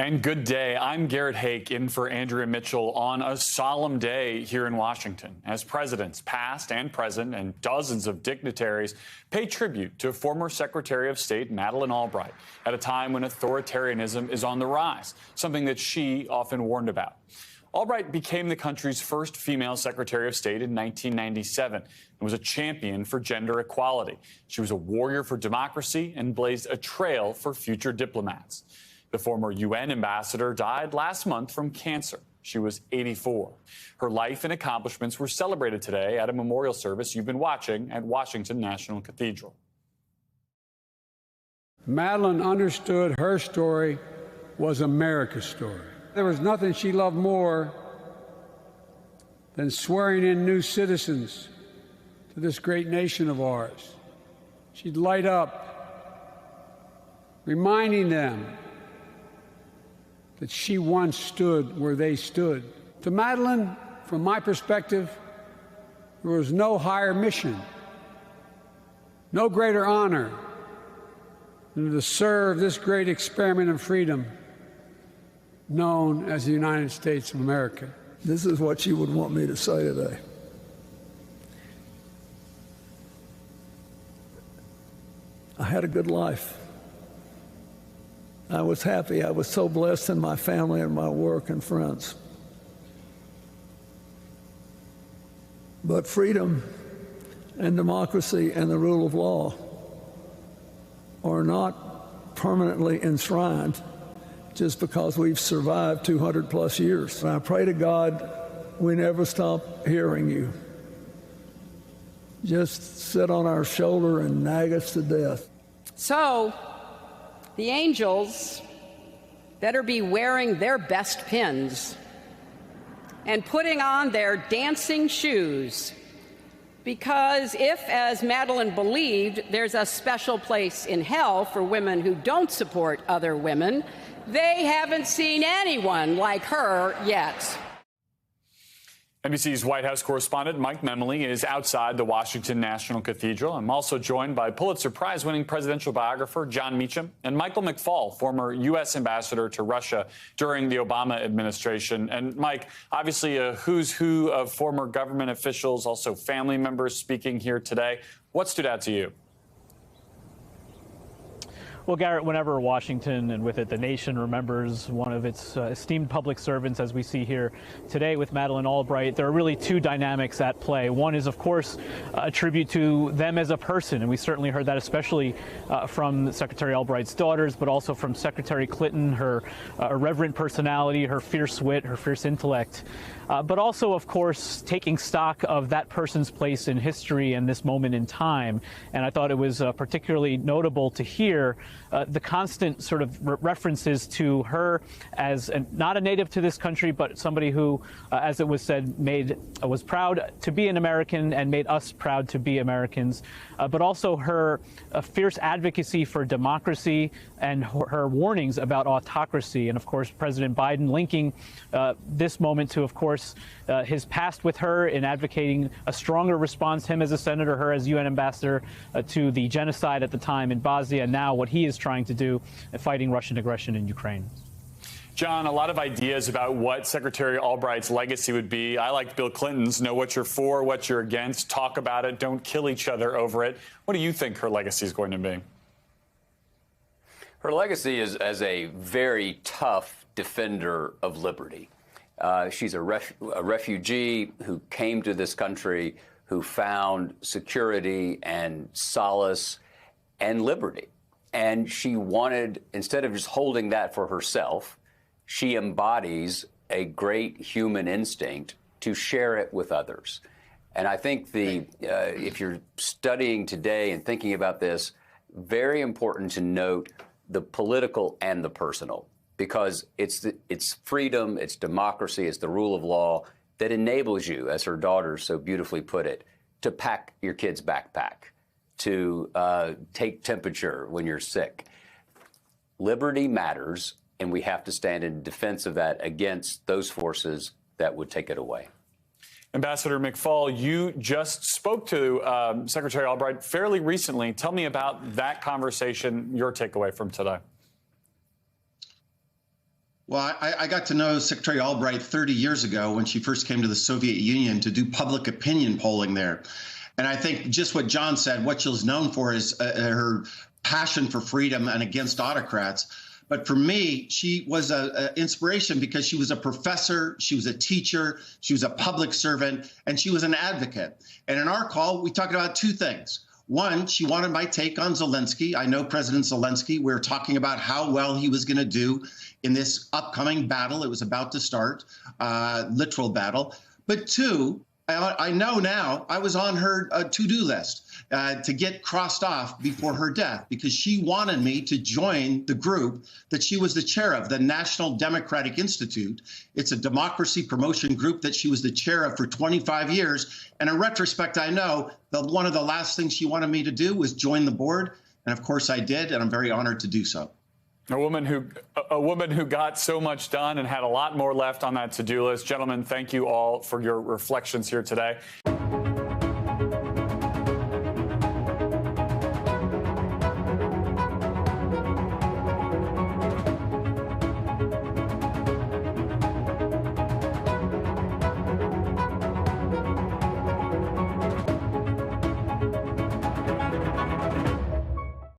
And good day. I'm Garrett Hake in for Andrea Mitchell on a solemn day here in Washington as presidents, past and present, and dozens of dignitaries pay tribute to former Secretary of State Madeleine Albright at a time when authoritarianism is on the rise, something that she often warned about. Albright became the country's first female Secretary of State in 1997 and was a champion for gender equality. She was a warrior for democracy and blazed a trail for future diplomats. The former UN ambassador died last month from cancer. She was 84. Her life and accomplishments were celebrated today at a memorial service you've been watching at Washington National Cathedral. Madeleine understood her story was America's story. There was nothing she loved more than swearing in new citizens to this great nation of ours. She'd light up, reminding them that she once stood where they stood. To Madeleine, from my perspective, there was no higher mission, no greater honor than to serve this great experiment of freedom known as the United States of America. This is what you would want me to say today. I had a good life. I was happy. I was so blessed in my family and my work and friends. But freedom and democracy and the rule of law are not permanently enshrined just because we've survived 200 plus years. And I pray to God we never stop hearing you. Just sit on our shoulder and nag us to death. So, the angels better be wearing their best pins and putting on their dancing shoes, because if, as Madeleine believed, there's a special place in hell for women who don't support other women, they haven't seen anyone like her yet. NBC's White House correspondent Mike Memoli is outside the Washington National Cathedral. I'm also joined by Pulitzer Prize-winning presidential biographer Jon Meacham and Michael McFaul, former U.S. ambassador to Russia during the Obama administration. And Mike, obviously a who's who of former government officials, also family members speaking here today. What stood out to you? Well, Garrett, whenever Washington and with it the nation remembers one of its esteemed public servants, as we see here today with Madeleine Albright, there are really two dynamics at play. One is, of course, a tribute to them as a person, and we certainly heard that especially from Secretary Albright's daughters, but also from Secretary Clinton, her irreverent personality, her fierce wit, her fierce intellect. But also, of course, taking stock of that person's place in history and this moment in time. And I thought it was particularly notable to hear the constant sort of references to her as not a native to this country, but somebody who, as it was said, was proud to be an American and made us proud to be Americans. But also her fierce advocacy for democracy and her warnings about autocracy. And, of course, President Biden linking this moment to, of course, his past with her in advocating a stronger response, him as a senator, her as UN ambassador, to the genocide at the time in Bosnia, and now what he is trying to do fighting Russian aggression in Ukraine. John, a lot of ideas about what Secretary Albright's legacy would be. I like Bill Clinton's: know what you're for, what you're against, talk about it, don't kill each other over it. What do you think her legacy is going to be? Her legacy is as a very tough defender of liberty. She's a refugee who came to this country, who found security and solace and liberty. And she wanted, instead of just holding that for herself, she embodies a great human instinct to share it with others. And I think if you're studying today and thinking about this, very important to note the political and the personal, because it's freedom, it's democracy, it's the rule of law that enables you, as her daughter so beautifully put it, to pack your kid's backpack, to take temperature when you're sick. Liberty matters, and we have to stand in defense of that against those forces that would take it away. Ambassador McFaul, you just spoke to Secretary Albright fairly recently. Tell me about that conversation, your takeaway from today. Well, I got to know Secretary Albright 30 years ago when she first came to the Soviet Union to do public opinion polling there. And I think just what John said, what she's known for is her passion for freedom and against autocrats. But for me, she was an inspiration because she was a professor, she was a teacher, she was a public servant, and she was an advocate. And in our call, we talked about two things. One, she wanted my take on Zelensky. I know President Zelensky. We were talking about how well he was going to do in this upcoming battle. It was about to start, literal battle. But two, I know now I was on her to-do list to get crossed off before her death because she wanted me to join the group that she was the chair of, the National Democratic Institute. It's a democracy promotion group that she was the chair of for 25 years. And in retrospect, I know that one of the last things she wanted me to do was join the board. And of course I did, and I'm very honored to do so. A woman who got so much done and had a lot more left on that to-do list. Gentlemen, thank you all for your reflections here today.